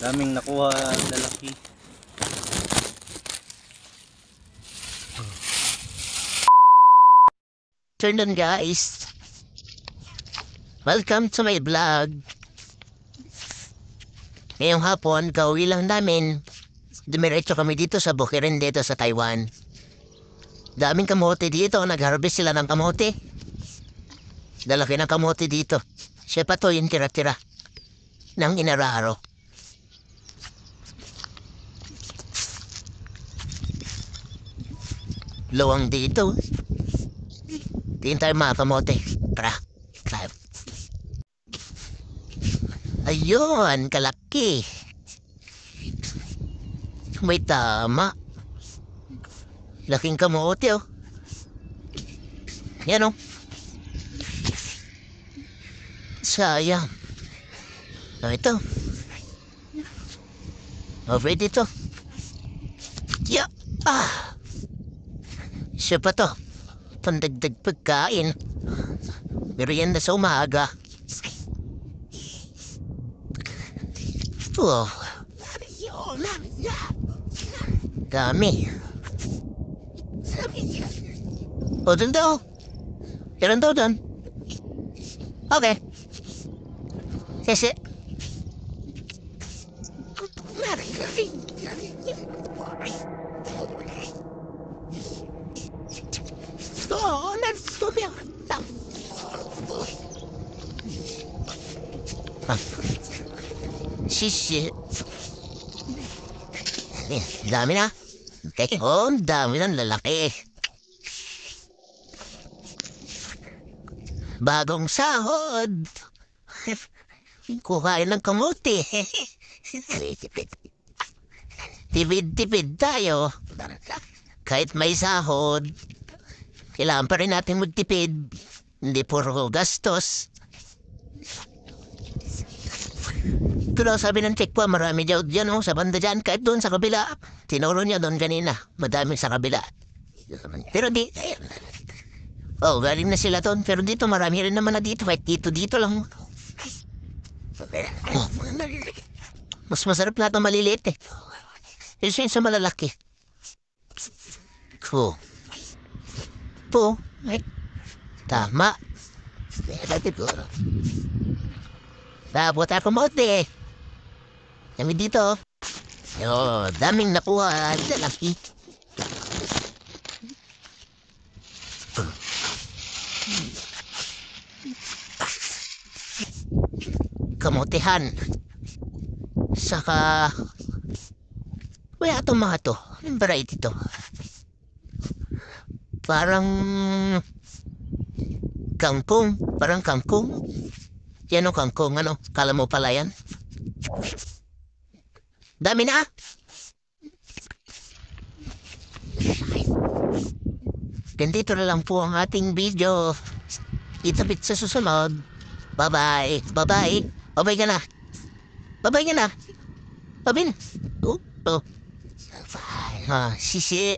Daming nakuha lalaki. Turn on, guys. Welcome to my vlog. Ngayong hapon, kauwi lang namin. Dumiretso kami dito sa Bukidnon dito sa Taiwan. Daming kamote dito. Nag-harvest sila ng kamote. Dalaki ng kamote dito. Siya pa to yung tira-tira ng inararo. Luwang dito. Tingin tayo mga kamote. Tara. Tara. Ayun, kalaki. May tama. Laking kamote, oh. Yan, oh. Sayang. Oh, ito. Over dito. Yeah. Siya pa to. Pandagdag pagkain. Merienda sa umaga. Oh. Dami. O, dun daw. Meron daw dun. Okay. Sisi. Sisi. Dami na. Okay. Oh, dami ng lalaki. Bagong sahod. Kuhain ng kamuti. Tipid-tipid tayo. Kahit may sahod, kailangan pa rin natin magtipid. Hindi puro gastos. Pero sabi ng check po, marami daw dyan, oh, sa banda dyan, kahit doon sa kabila. Tinuro niya doon kanina, madami sa kabila. Pero di, oh, galing na sila doon, pero dito marami rin naman na dito, kahit dito lang. Oh, mas masarap lahat ng maliliit, eh. Isa yung sa malalaki. Cool. Po, ay, tama. Tapos ako mote. Kami dito. Yo, daming nakuha. Lalaki. Kamotehan. Saka, wala itong mga to. Anong variety to? Parang kangkong. Parang kangkong. Yan o kangkong, ano? Kala mo pala yan? Dami na! Ganito na lang po ang ating video. Itapit sa susunod. Bye-bye. Bye-bye. Bye-bye ka na. Bye-bye ka na. Bye-bye na. Oh. Sisi.